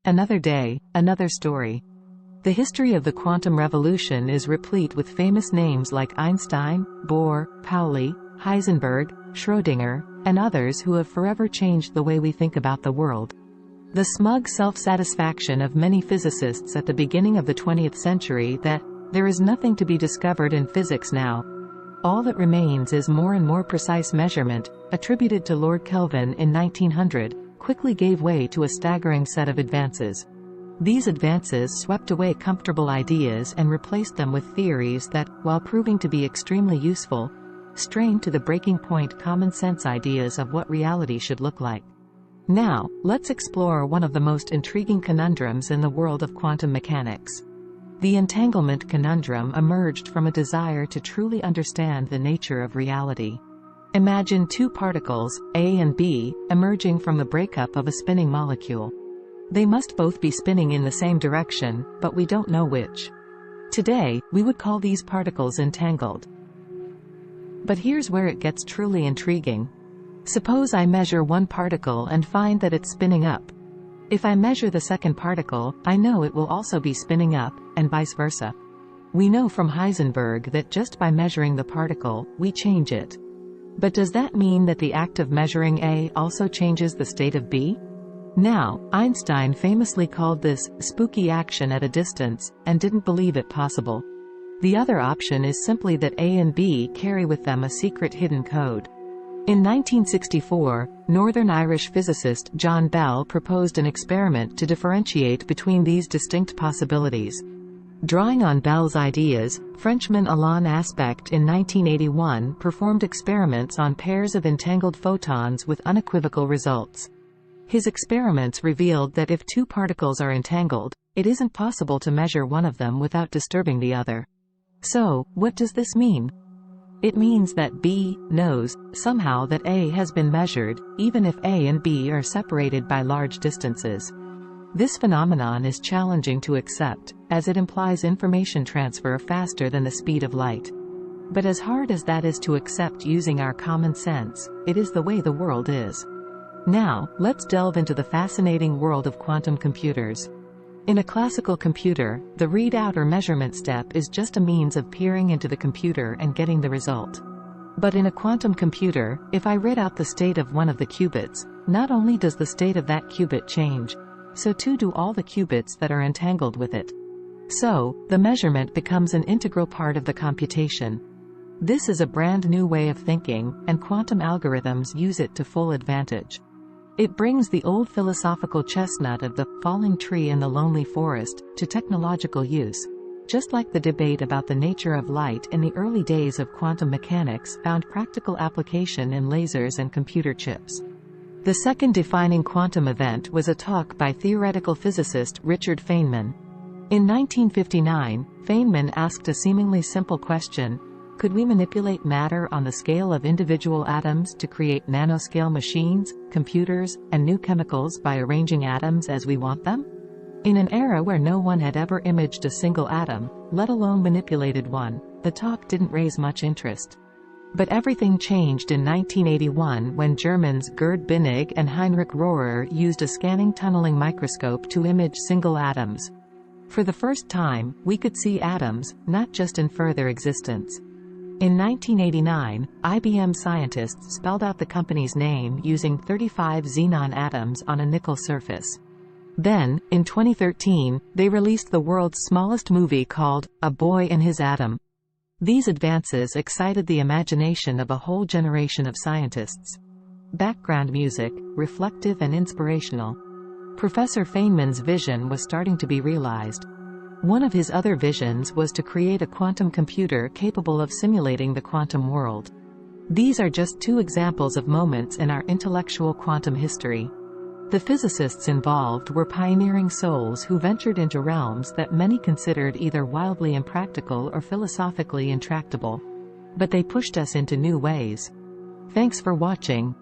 Another day, another story. The history of the quantum revolution is replete with famous names like Einstein, Bohr, Pauli, Heisenberg, Schrödinger, and others who have forever changed the way we think about the world. The smug self-satisfaction of many physicists at the beginning of the 20th century that there is nothing to be discovered in physics now. All that remains is more and more precise measurement, attributed to Lord Kelvin in 1900, quickly gave way to a staggering set of advances. These advances swept away comfortable ideas and replaced them with theories that, while proving to be extremely useful, strained to the breaking point common-sense ideas of what reality should look like. Now, let's explore one of the most intriguing conundrums in the world of quantum mechanics. The entanglement conundrum emerged from a desire to truly understand the nature of reality. Imagine two particles, A and B, emerging from the breakup of a spinning molecule. They must both be spinning in the same direction, but we don't know which. Today, we would call these particles entangled. But here's where it gets truly intriguing. Suppose I measure one particle and find that it's spinning up. If I measure the second particle, I know it will also be spinning up, and vice versa. We know from Heisenberg that just by measuring the particle, we change it. But does that mean that the act of measuring A also changes the state of B? Now, Einstein famously called this spooky action at a distance, and didn't believe it possible. The other option is simply that A and B carry with them a secret hidden code. In 1964, Northern Irish physicist John Bell proposed an experiment to differentiate between these distinct possibilities. Drawing on Bell's ideas, Frenchman Alain Aspect in 1981 performed experiments on pairs of entangled photons with unequivocal results. His experiments revealed that if two particles are entangled, it isn't possible to measure one of them without disturbing the other. So, what does this mean? It means that B knows, somehow, that A has been measured, even if A and B are separated by large distances. This phenomenon is challenging to accept, as it implies information transfer faster than the speed of light. But as hard as that is to accept using our common sense, it is the way the world is. Now, let's delve into the fascinating world of quantum computers. In a classical computer, the readout or measurement step is just a means of peering into the computer and getting the result. But in a quantum computer, if I read out the state of one of the qubits, not only does the state of that qubit change, so too do all the qubits that are entangled with it. So, the measurement becomes an integral part of the computation. This is a brand new way of thinking, and quantum algorithms use it to full advantage. It brings the old philosophical chestnut of the falling tree in the lonely forest to technological use. Just like the debate about the nature of light in the early days of quantum mechanics found practical application in lasers and computer chips. The second defining quantum event was a talk by theoretical physicist Richard Feynman. In 1959, Feynman asked a seemingly simple question: could we manipulate matter on the scale of individual atoms to create nanoscale machines, computers, and new chemicals by arranging atoms as we want them? In an era where no one had ever imaged a single atom, let alone manipulated one, the talk didn't raise much interest. But everything changed in 1981 when Germans Gerd Binnig and Heinrich Rohrer used a scanning tunneling microscope to image single atoms. For the first time, we could see atoms, not just infer their existence. In 1989, IBM scientists spelled out the company's name using 35 xenon atoms on a nickel surface. Then, in 2013, they released the world's smallest movie called A Boy and His Atom. These advances excited the imagination of a whole generation of scientists. Background music, reflective and inspirational. Professor Feynman's vision was starting to be realized. One of his other visions was to create a quantum computer capable of simulating the quantum world. These are just two examples of moments in our intellectual quantum history. The physicists involved were pioneering souls who ventured into realms that many considered either wildly impractical or philosophically intractable. But they pushed us into new ways. Thanks for watching.